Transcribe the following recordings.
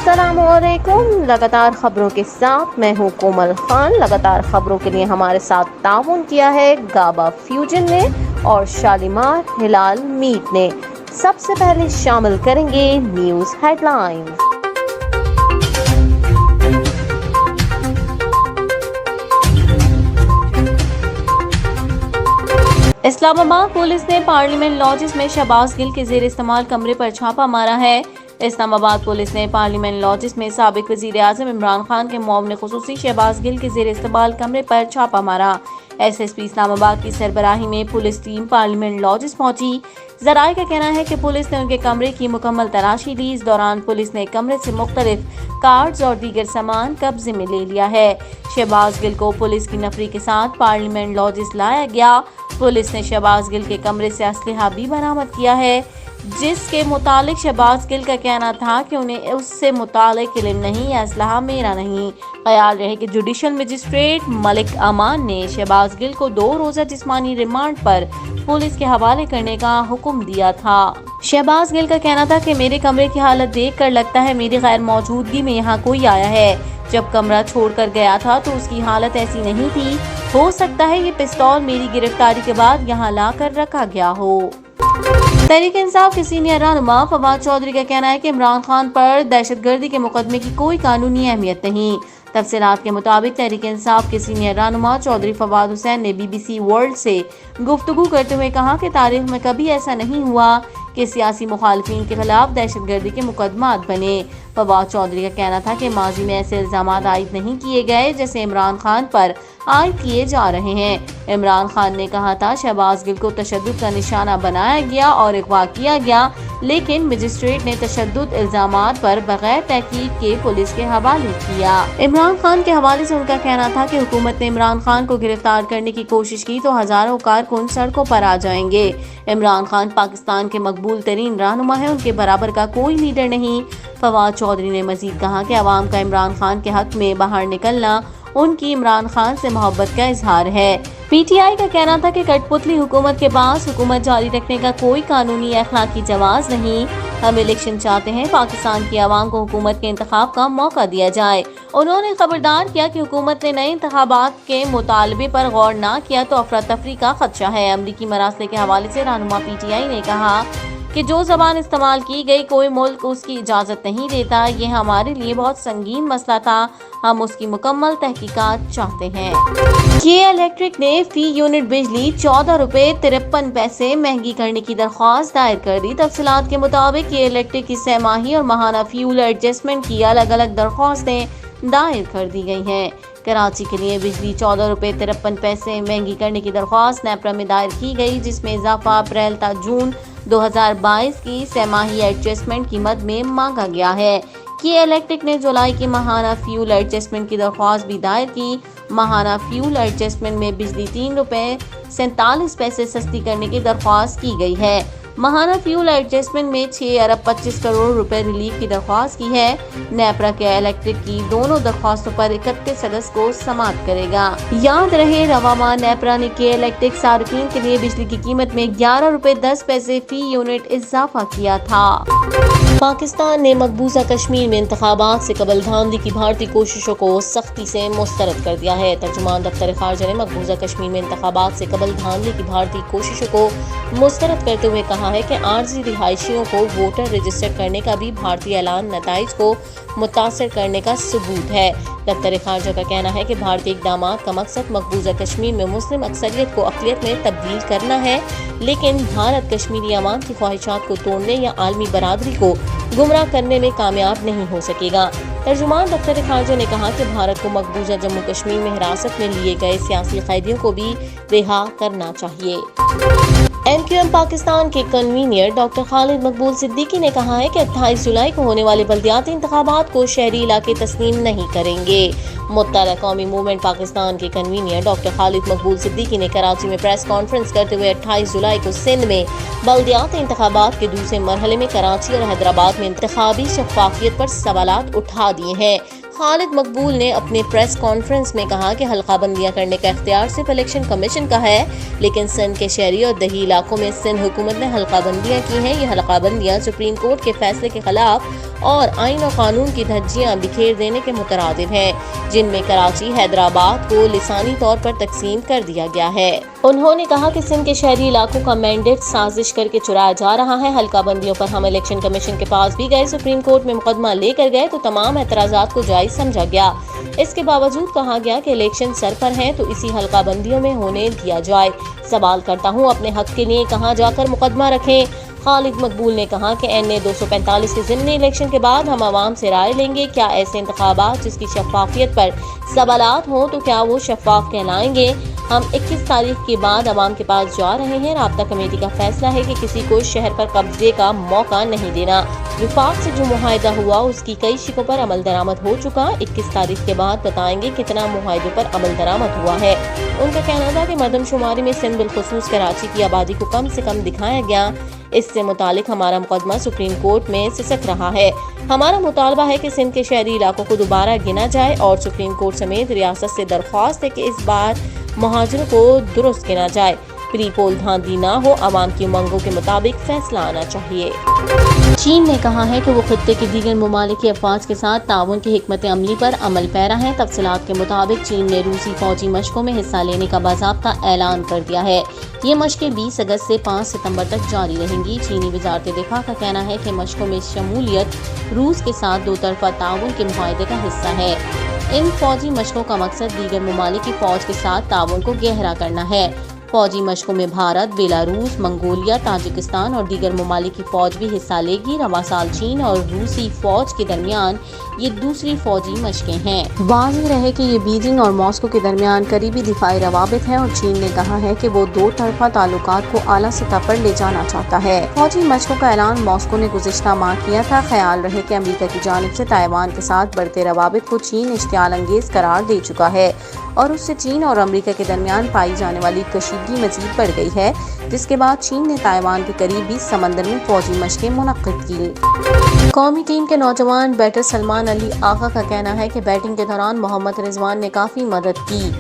अस्सलाम वालेकुम। लगातार खबरों के साथ मैं हूँ कोमल खान। लगातार खबरों के लिए हमारे साथ ताउन किया है गाबा फ्यूजन ने और शालीमार हिलाल मीट ने। सबसे पहले शामिल करेंगे न्यूज़ हेडलाइंस। इस्लामाबाद पुलिस ने पार्लियामेंट लॉजेस में शहबाज गिल के जेर इस्तेमाल कमरे पर छापा मारा है। इस्लामाबाद पुलिस ने पार्लियामेंट लॉजेस में साबिक वज़ीर आज़म इमरान खान के मुआविन ख़ुसूसी शहबाज गिल के जेर इस्तेमाल कमरे पर छापा मारा। SSP इस्लामाबाद की सरबराही में पुलिस टीम पार्लियामेंट लॉजेस पहुंची। ज़राए का कहना है कि पुलिस ने उनके कमरे की मुकम्मल तलाशी ली। इस दौरान पुलिस ने कमरे से मुख्तलिफ कार्ड्स और दीगर सामान कब्जे में ले लिया है। शहबाज गिल को पुलिस की नफरी के साथ पार्लियामेंट लॉजेस लाया गया। पुलिस ने शहबाज गिल के कमरे से असलहा भी बरामद किया है, जिसके मुतालिक शहबाज गिल का कहना था कि उन्हें उससे मुतालिक इल्म नहीं, असलहा मेरा नहीं। ख्याल रहे कि जुडिशल मजिस्ट्रेट मलिक अमान ने शहबाज गिल को 2 रोज़ा जिस्मानी रिमांड पर पुलिस के हवाले करने का हुक्म दिया था। शहबाज गिल का कहना था कि मेरे कमरे की हालत देखकर लगता है मेरी गैर मौजूदगी में यहाँ कोई आया है। जब कमरा छोड़कर गया था तो उसकी हालत ऐसी नहीं थी। हो सकता है ये पिस्तौल मेरी गिरफ्तारी के बाद यहाँ ला कर रखा गया हो। तहरीक इंसाफ के सीनियर रहनुमा फवाद चौधरी का कहना है कि इमरान खान पर दहशतगर्दी के मुकदमे की कोई कानूनी अहमियत नहीं। तफसीलात के मुताबिक तहरीक इंसाफ के सीनियर रहनुमा चौधरी फवाद हुसैन ने BBC वर्ल्ड से गुफ्तगू करते हुए कहा कि तारीख में कभी ऐसा नहीं हुआ कि सियासी मुखालिफिन के खिलाफ दहशतगर्दी के मुकदमात बने। फवाद चौधरी का कहना था कि माजी में ऐसे इल्जाम आयद नहीं किए गए जैसे इमरान खान पर आयद किए जा रहे हैं। इमरान खान ने कहा था शहबाज गिल को तशद्दुद का निशाना बनाया गया और अगवा किया गया, लेकिन मजिस्ट्रेट ने तशद्दुद इल्जामात पर बगैर तहकीक के पुलिस के हवाले किया। इमरान खान के हवाले से उनका कहना था कि हुकूमत ने इमरान खान को गिरफ्तार करने की कोशिश की तो हजारों कारकुन सड़कों पर आ जाएंगे। इमरान खान पाकिस्तान के मकबूल तरीन रहनुमा है, उनके बराबर का कोई लीडर नहीं। फवाद चौधरी ने मजीद कहा कि अवाम का इमरान खान के हक में बाहर निकलना उनकी इमरान खान से मोहब्बत का इजहार है। PTI का कहना था कि कठपुतली हुकूमत के पास हुकूमत जारी रखने का कोई कानूनी या अखलाकी जवाज नहीं। हम इलेक्शन चाहते हैं, पाकिस्तान की आवाम को हुकूमत के इंतखाब का मौका दिया जाए। उन्होंने खबरदार किया कि हुकूमत ने नए इंतखाबात के मुतालबे पर गौर न किया तो अफरा तफरी का खदशा है। अमरीकी मरासले के हवाले से रहनुमा PTI ने कहा कि जो जबान इस्तेमाल की गई कोई मुल्क उसकी इजाज़त नहीं देता। ये हमारे लिए बहुत संगीन मसला था, हम उसकी मुकम्मल तहकीकात चाहते हैं। के इलेक्ट्रिक ने फी यूनिट बिजली 14 रुपये 53 पैसे महंगी करने की दरख्वास्त दायर कर दी। तफसीलात के मुताबिक के इलेक्ट्रिक की सहमाही और माहाना फ्यूल एडजस्टमेंट की अलग अलग दरख्वास्तें दायर कर दी गई हैं। कराची के लिए बिजली 14 रुपये 53 पैसे महंगी करने की दरख्वास्त नेपरा में दायर की गई, जिसमें इजाफा अप्रैल ta जून 2022 की सहमाही एडजस्टमेंट कीमत में मांगा गया है। कि इलेक्ट्रिक ने जुलाई की माहाना फ्यूल एडजस्टमेंट की दरख्वास्त भी दायर की। माहाना फ्यूल एडजस्टमेंट में बिजली 3 रुपये 47 पैसे सस्ती करने की दरख्वास्त की गई है। माहाना फ्यूल एडजस्टमेंट में 6 अरब 25 करोड़ रुपए रिलीफ की दरख्वास्त की है। नेपरा के इलेक्ट्रिक की दोनों दरख्वास्तों पर 31 अगस्त को समाप्त करेगा। याद रहे रवामा नेपरा ने के इलेक्ट्रिक सार्फिन के लिए बिजली की कीमत में 11 रुपये 10 पैसे फी यूनिट इजाफा किया था। पाकिस्तान ने मकबूजा कश्मीर में इंतखाबात से कबल धांधली की भारतीय कोशिशों को सख्ती से मुस्तरद कर दिया है। तर्जुमान दफ्तर खारजा ने मकबूजा कश्मीर में इंतखाबात से कबल धांधली की भारतीय कोशिशों को मुस्तरद करते हुए कहा है कि आर्जी रिहायशियों को वोटर रजिस्टर करने का भी भारतीय ऐलान नताइज को मुतासर करने का सबूत है। दफ्तर खारजा का कहना है कि भारतीय इक़दामात का मकसद मकबूजा कश्मीर में मुस्लिम अक्सरियत को अक़लियत में तब्दील करना है, लेकिन भारत कश्मीरी अवाम की ख्वाहिशात को तोड़ने या आलमी बरादरी को गुमराह करने में कामयाब नहीं हो सकेगा। तर्जुमान दफ्तर खारजा ने कहा कि भारत को मकबूजा जम्मू कश्मीर में हिरासत में लिए गए सियासी कैदियों को भी रिहा करना चाहिए। MQM पाकिस्तान के कन्वीनर डॉक्टर खालिद मकबूल सिद्दीकी ने कहा है कि 28 जुलाई को होने वाले बल्दियाती इंतखाबात को शहरी इलाके तस्लीम नहीं करेंगे। मुत्तहदा कौमी मूवमेंट पाकिस्तान के कन्वीनर डॉक्टर खालिद मकबूल सिद्दीकी ने कराची में प्रेस कॉन्फ्रेंस करते हुए 28 जुलाई को सिंध में बल्दियाती इंतखाबात के दूसरे मरहले में कराची और हैदराबाद में इंतखाबी शफाफियत पर सवालात उठा दिए हैं। खालिद मकबूल ने अपने प्रेस कॉन्फ्रेंस में कहा कि हल्का बंदियां करने का इख्तियार सिर्फ इलेक्शन कमीशन का है, लेकिन सिंध के शहरी और दही इलाकों में सिंध हुकूमत ने हल्का बंदियां की हैं। ये हल्का बंदियां सुप्रीम कोर्ट के फैसले के खिलाफ اور آئین و قانون کی دھجیاں بکھیر دینے کے مترادف ہیں، جن میں کراچی حیدرآباد کو لسانی طور پر تقسیم کر دیا گیا ہے۔ انہوں نے کہا کہ سندھ کے شہری علاقوں کا مینڈیٹ سازش کر کے چرایا جا رہا ہے۔ حلقہ بندیوں پر ہم الیکشن کمیشن کے پاس بھی گئے، سپریم کورٹ میں مقدمہ لے کر گئے تو تمام اعتراضات کو جائز سمجھا گیا۔ اس کے باوجود کہا گیا کہ الیکشن سر پر ہیں تو اسی حلقہ بندیوں میں ہونے دیا جائے۔ سوال کرتا ہوں اپنے حق کے لیے کہاں جا کر مقدمہ رکھیں۔ خالد مقبول نے کہا کہ NA 245 کے ضمنی الیکشن کے بعد ہم عوام سے رائے لیں گے، کیا ایسے انتخابات جس کی شفافیت پر سوالات ہوں تو کیا وہ شفاف کہلائیں گے؟ ہم 21 تاریخ کے بعد عوام کے پاس جا رہے ہیں۔ رابطہ کمیٹی کا فیصلہ ہے کہ کسی کو شہر پر قبضے کا موقع نہیں دینا۔ وفاق سے جو معاہدہ ہوا اس کی کئی شقوں پر عمل درآمد ہو چکا۔ 21 تاریخ کے بعد بتائیں گے کتنا معاہدوں پر عمل درآمد ہوا ہے۔ ان کا کہنا تھا کہ مردم شماری میں سندھ بالخصوص کراچی کی آبادی کو کم سے کم دکھایا گیا۔ اس سے متعلق ہمارا مقدمہ سپریم کورٹ میں سسک رہا ہے۔ ہمارا مطالبہ ہے کہ سندھ کے شہری علاقوں کو دوبارہ گنا جائے اور سپریم کورٹ سمیت ریاست سے درخواست ہے کہ اس بار مہاجروں کو درست گنا جائے۔ پری پول دھاندلی نہ ہو، عوام کی امنگوں کے مطابق فیصلہ آنا چاہیے۔ چین نے کہا ہے کہ وہ خطے کے دیگر ممالک کی افواج کے ساتھ تعاون کی حکمت عملی پر عمل پیرا ہے۔ تفصیلات کے مطابق چین نے روسی فوجی مشقوں میں حصہ لینے کا باضابطہ اعلان کر دیا ہے۔ یہ مشقیں 20 اگست سے 5 ستمبر تک جاری رہیں گی۔ چینی وزارت دفاع کا کہنا ہے کہ مشقوں میں شمولیت روس کے ساتھ دو طرفہ تعاون کے معاہدے کا حصہ ہے۔ ان فوجی مشقوں کا مقصد دیگر ممالک کی فوج کے ساتھ تعاون کو گہرا کرنا ہے۔ فوجی مشقوں میں بھارت، بیلاروس، منگولیا، تاجکستان اور دیگر ممالک کی فوج بھی حصہ لے گی۔ رواں سال چین اور روسی فوج کے درمیان یہ دوسری فوجی مشقیں ہیں۔ واضح رہے کہ یہ بیجنگ اور ماسکو کے درمیان قریبی دفاعی روابط ہیں اور چین نے کہا ہے کہ وہ دو طرفہ تعلقات کو اعلیٰ سطح پر لے جانا چاہتا ہے۔ فوجی مشقوں کا اعلان ماسکو نے گزشتہ ماہ کیا تھا۔ خیال رہے کہ امریکہ کی جانب سے تائیوان کے ساتھ بڑھتے روابط کو چین اشتعال انگیز قرار دے چکا ہے اور اس سے چین اور امریکہ کے درمیان پائی جانے والی کشیدگی مزید بڑھ گئی ہے، جس کے بعد چین نے تائیوان کے قریب 20 سمندر میں فوجی مشقیں منعقد کی۔ قومی ٹیم کے نوجوان بیٹر سلمان علی آغا کا کہنا ہے کہ بیٹنگ کے دوران محمد رضوان نے کافی مدد کی۔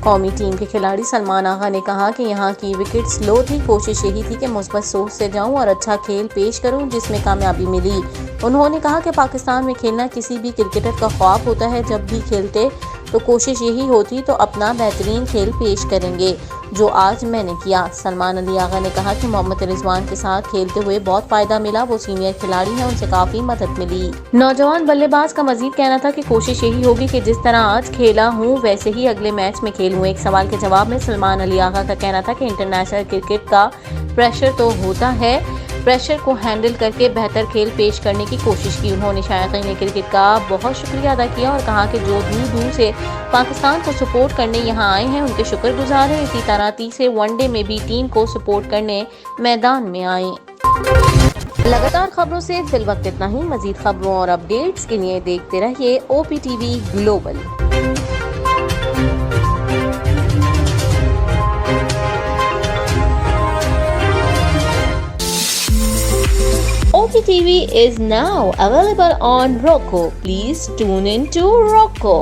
قومی ٹیم کے کھلاڑی سلمان آغا نے کہا کہ یہاں کی وکٹ سلو تھی، کوشش یہی تھی کہ مثبت سوچ سے جاؤں اور اچھا کھیل پیش کروں جس میں کامیابی ملی۔ انہوں نے کہا کہ پاکستان میں کھیلنا کسی بھی کرکٹر کا خواب ہوتا ہے، جب بھی کھیلتے تو کوشش یہی ہوتی تو اپنا بہترین کھیل پیش کریں گے، جو آج میں نے کیا۔ سلمان علی آغا نے کہا کہ محمد رضوان کے ساتھ کھیلتے ہوئے بہت فائدہ ملا، وہ سینئر کھلاڑی ہیں، ان سے کافی مدد ملی۔ نوجوان بلے باز کا مزید کہنا تھا کہ کوشش یہی ہوگی کہ جس طرح آج کھیلا ہوں ویسے ہی اگلے میچ میں کھیلوں۔ ایک سوال کے جواب میں سلمان علی آغا کا کہنا تھا کہ انٹرنیشنل کرکٹ کا پریشر تو ہوتا ہے، پریشر کو ہینڈل کر کے بہتر کھیل پیش کرنے کی کوشش کی۔ انہوں نے شائقین کرکٹ کا بہت شکریہ ادا کیا اور کہا کہ جو دور دور سے پاکستان کو سپورٹ کرنے یہاں آئے ہیں ان کے شکر گزار ہیں، اسی طرح تیسرے ون ڈے میں بھی ٹیم کو سپورٹ کرنے میدان میں آئیں۔ لگاتار خبروں سے فی الوقت اتنا ہی۔ مزید خبروں اور اپڈیٹس کے لیے دیکھتے رہیے OPTV global. OPTV is now available on Roku. Please tune in to Roku.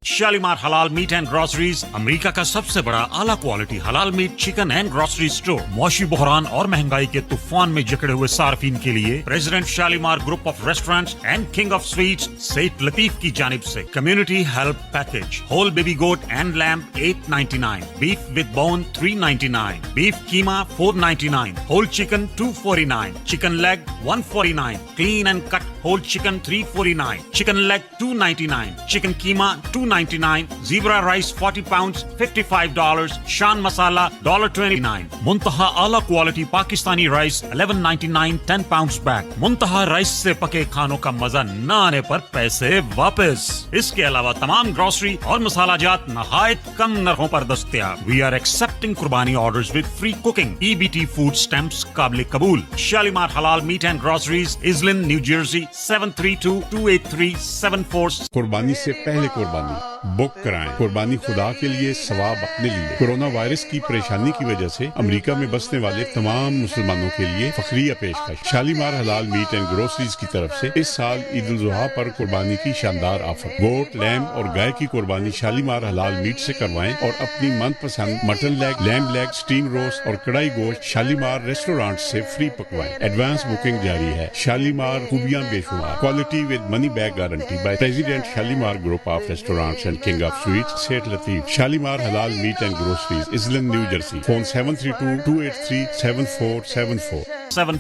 Shalimar halal meat and groceries امریکہ کا سب سے بڑا اعلیٰ کوالٹی حلال meat, chicken and grocery store. معاشی بحران اور مہنگائی کے طوفان میں جکڑے ہوئے صارفین کے لیے president Shalimar group of restaurants and king of sweets Syed Latif کی جانب سے community help package, whole baby goat and lamb 899، beef with bone 399، beef keema 499، whole chicken 249، chicken leg 149، clean and cut whole chicken 349، chicken leg 299، chicken keema 299، zebra rice 40 pounds $55، Shan masala $29، Muntaha اعلیٰ quality Pakistani rice 1199 10 pounds bag. منتہا rice سے پکے کھانوں کا مزہ نہ آنے پر پیسے واپس۔ اس کے علاوہ تمام گروسری اور مسالہ جات نہایت کم نرخوں پر دستیاب۔ We are accepting qurbani orders with free cooking. EBT food stamps قابل قبول۔ Shalimar halal meat and groceries, Iselin, New Jersey 73228374۔ قربانی سے پہلے قربانی बुक कराएं। कुर्बानी खुदा के लिए, सवाब अपने लिए। कोरोना वायरस की परेशानी की वजह से अमेरिका में बसने वाले तमाम मुसलमानों के लिए फखरिया पेशकश। शालीमार हलाल मीट एंड ग्रोसरीज की तरफ से इस साल ईद उल जुहा पर कुर्बानी की शानदार ऑफर। गोट, लैम और गाय की कुर्बानी शालीमार हलाल मीट से करवाएं और अपनी मनपसंद mutton leg, lamb leg, steam roast और कढ़ाई गोश्त शालीमार रेस्टोरेंट से फ्री पकवाएं। एडवांस बुकिंग जारी है। शालीमार खूबियां बेशुमार। Quality with money back guarantee by president Shalimar group of restaurants and king of sweets, Seth Latif. Shalimar हलाल meat and groceries, Iselin, New Jersey. Phone 732-283-7474। 7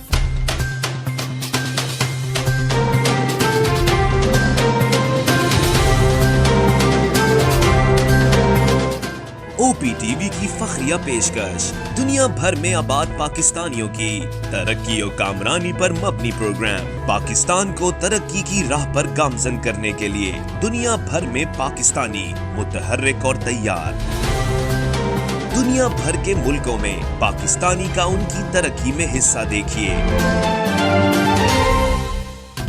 OPTV की फखरिया पेशकश। दुनिया भर में आबाद पाकिस्तानियों की तरक्की और कामरानी पर मबनी प्रोग्राम। पाकिस्तान को तरक्की की राह पर गामजन करने के लिए दुनिया भर में पाकिस्तानी मुतहर्रिक और तैयार। दुनिया भर के मुल्कों में पाकिस्तानी का उनकी तरक्की में हिस्सा देखिए।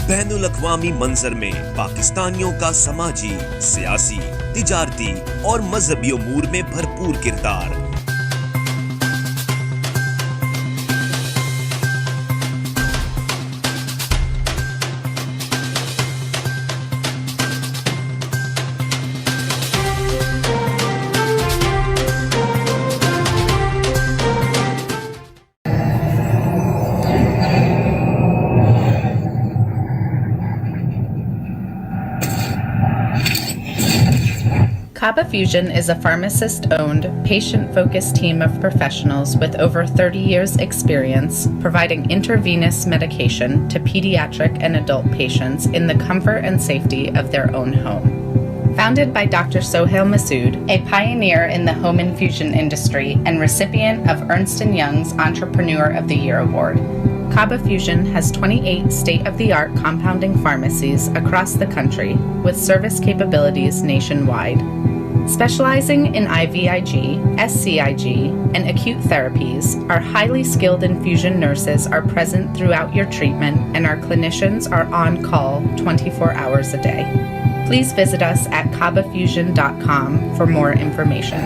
बैनुल अक़वामी मंजर में पाकिस्तानियों का समाजी, सियासी, तिजारती और मजहबी उमूर में भरपूर किरदार। Kaba Fusion is a pharmacist-owned, patient-focused team of professionals with over 30 years' experience providing intravenous medication to pediatric and adult patients in the comfort and safety of their own home. Founded by Dr. Sohail Masood, a pioneer in the home infusion industry and recipient of Ernst & Young's Entrepreneur of the Year Award, Kaba Fusion has 28 state-of-the-art compounding pharmacies across the country with service capabilities nationwide. Specializing in IVIG, SCIG, and acute therapies, our highly skilled infusion nurses are present throughout your treatment and our clinicians are on call 24 hours a day. Please visit us at kabafusion.com for more information.